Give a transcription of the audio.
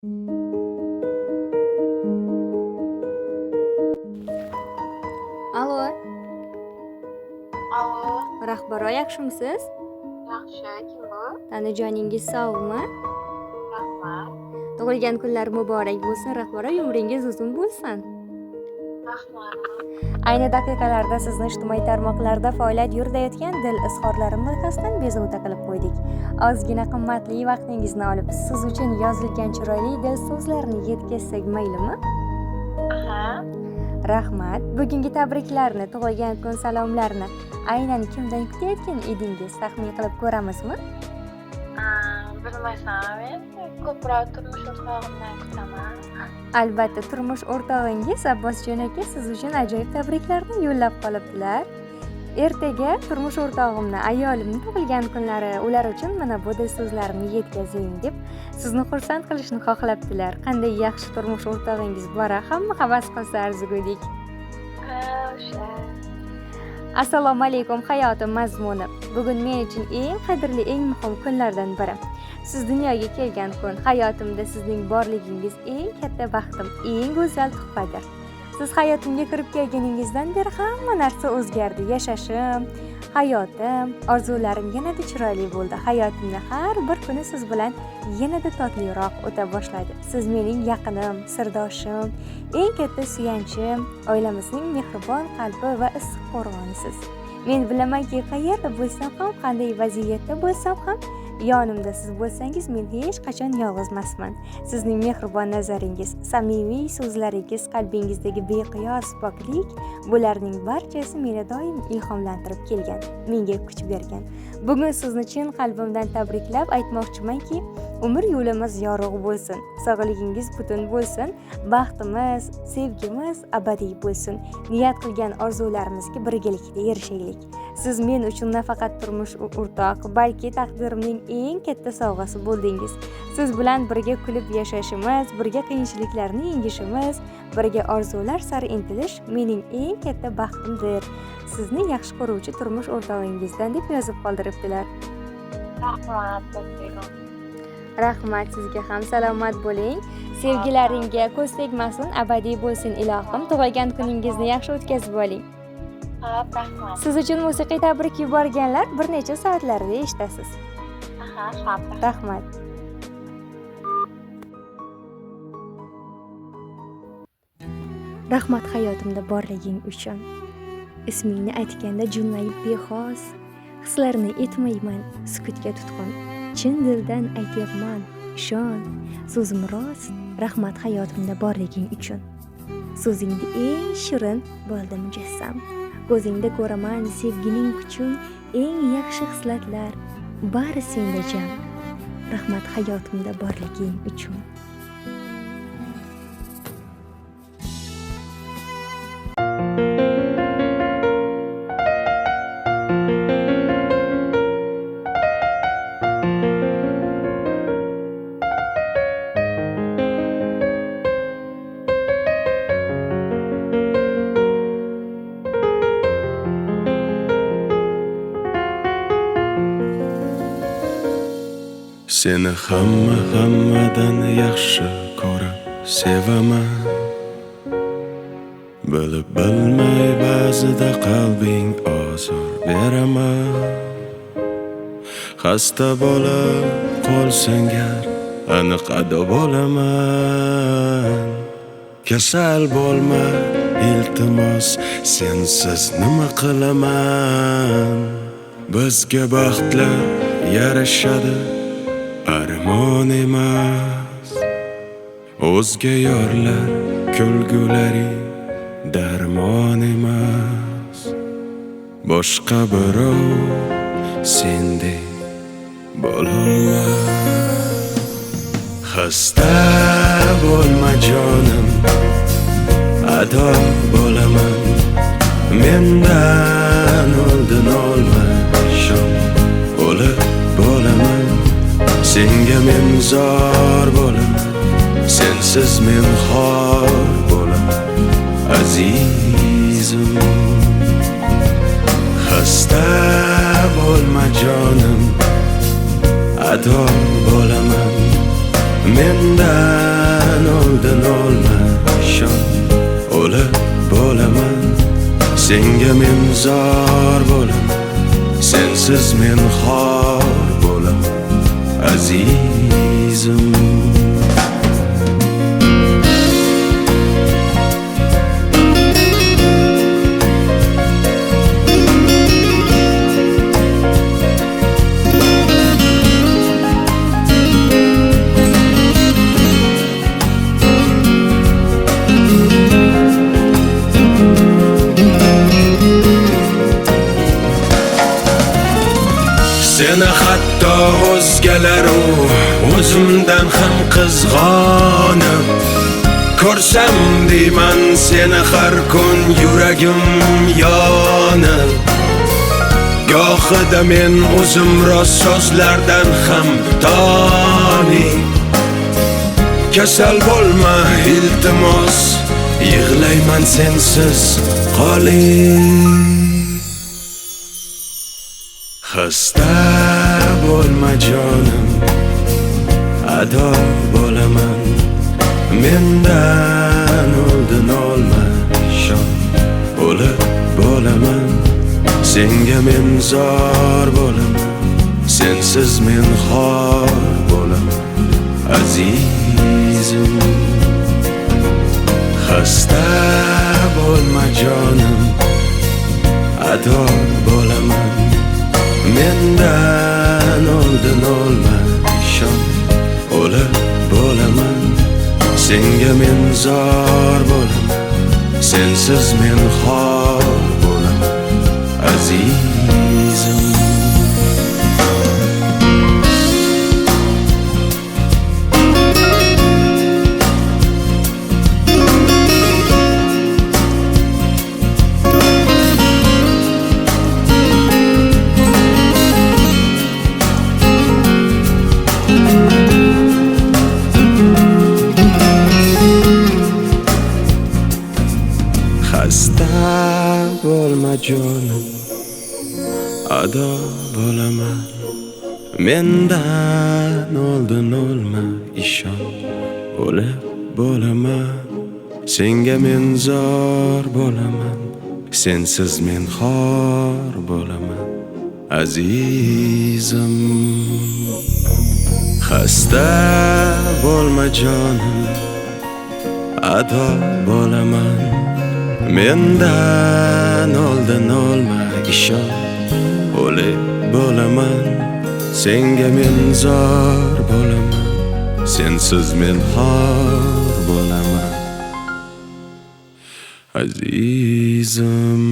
Allo, Allo, rahbaro yaxshimisiz? yaxshi, kim bu? Tanijoningiz sog'mi? Rahmat, Tug'ilgan kunlar muborak bo'lsin, rahbaro, umringiz uzun bo'lsin. rahmat. Ayni daqiqalarda sizni ijtimoiy tarmoqlarda faoliyat yuritayotgan dil izhorlarim loyihasidan bezovta qilib qo'ydik. Ozgina qimmatli vaqtingizni olib, siz uchun yozilgan chiroyli dil so'zlarini yetkazsak maylimi? Aha, Rahmat. Bugungi tabriklarni, tug'ilgan kun salomlarini aynan kimdan kutayotgan edingiz? Taxmin qilib ko'ramizmi? bilmasam men ko'proq turmush o'rtog'imdan kutaman. Albatta, turmush o'rtog'ingiz Abbosjon aka siz uchun ajoyib tabriklarni yo'llab qolibdilar. Ertaga turmush o'rtog'imni, ayolimni tug'ilgan kunlari, ular uchun mana bu dil so'zlarimni yetkazing deb sizni xursand qilishni xohlabdilar. Qanday yaxshi turmush o'rtog'ingiz bor, hamma havas qilsa arzigulik. O'sha. Assalomu alaykum hayotim mazmuni. Bugun men uchun eng qadrli, eng muhim kunlardan biri. Siz dunyoga kelgan kun, hayotimda sizning borligingiz eng katta baxtim, eng go'zal tuhfadir. Siz hayotimga kirib kelganingizdan beri hamma narsa o'zgardi. Yashashim, hayotim, orzularim yanada chiroyli bo'ldi. Hayotimda har bir kuni siz bilan yanada totliroq o'ta boshladi. Siz mening yaqinim, sirdoshim, eng katta suyanchim, oilamizning mehribon qalbi va issiq qo'rg'onisiz. Men bilamanki, qayerda bo'lsam ham, qanday vaziyatda bo'lsam ham, yonimda siz bo'lsangiz, men hech qachon yolg'izmasman. Sizning mehribon nazaringiz, samimiy so'zlaringiz, qalbingizdagi beqiyos poklik, bularning barchasi meni doim ilhomlantirib kelgan, menga kuch bergan. Bugun sizni chin qalbimdan tabriklab aytmoqchimanki, umr yo'limiz yorug' bo'lsin, sog'ligingiz butun bo'lsin, baxtimiz, sevgimiz abadiy bo'lsin. Niyat qilgan orzularimizga birgalikda erishaylik. Siz men uchun nafaqat turmush o'rtoq, balki taqdirimning eng katta sovg'asi bo'ldingiz. Siz bilan birga kulib yashashimiz, birga qiyinchiliklarni yengishimiz, birga orzular sari intilish mening eng katta baxtimdir. Sizni yaxshi ko'ruvchi turmush o'rtog'ingizdan deb yozib qoldiribdilar. Rahmat, Bobego. Rahmat, sizga ham salomat bo'ling. Sevgilaringga ko'z tegmasin, abadiy bo'lsin ilohim. Tug'ilgan kuningizni yaxshi o'tkazib oling. Rahmat. Siz uchun musiqiy tabrik yuborganlar bir necha soatlarda eshitasiz. Aha, xo'p. Rahmat. Rahmat hayotimda borliging uchun. Ismingni aytganda jilmayib bexos, hislarini etmayman sukutga tutqun. Chin dildan aytyapman, ishon, so'zim rost. Rahmat hayotimda borliging uchun. So'zingda eng shirin bo'ldi mujassam. Ko'zingda ko'raman sevgining kuchun, eng yaxshi hislatlar bari senda jam. Rahmat hayotimda borliging uchun. Seni hammadan yaxshi ko'rib sevaman. Bilib bilmay ba'zida qalbing ozor beraman. Xasta bo'lib qolsang gar aniq ado bo'laman. Kasal bo'lma iltimos, sensiz nima qilaman? Bizga baxtlar yarashadi, armon emas. O'zga yorlar kulgulari darmon emas. Boshqa birov sendek bo'lolmas. Xasta bo'lma jonim, ado bo'laman. Mendan oldin olma shom, o'lib bo'laman. Senga men zor bo'laman, sensiz men xor bo'laman. Azizim, xasta bo'lma jonim, ado bo'laman. Mendan oldin olma ishon, o'lib bo'laman, senga men zor bo'laman, sensiz men xor bo'laman azizim. Seni hatto o'zgalar o'zimdan ham qizg'onib ko'rsam deyman seni har kun yuragim yonib. Gohida men o'zim rost so'zlardan ham toni, kasal bo'lma iltimos, yig'layman sensiz qoling. Xasta bo'lma jonim, ado bo'laman, mendan oldin olma ishon, o'lib bo'laman, senga men zor bo'laman, sensiz men xor bo'laman azizim. Xasta bo'lma jonim, ado bo'laman, mendan oldin olma ishon, o'lib bo'laman, senga men zor bo'laman, sensiz men xor bo'laman azizim. Xasta bo'lma jonim, ado bo'laman, mendan oldin olma ishon, o'lib bo'laman, senga men zor bo'laman, sensiz men xor bo'laman azizim. Xasta bo'lma jonim, ado bo'laman, mendan oldin olma ishon, o'lib bo'laman, senga men zor bo'laman, sensiz men xor bo'laman azizim.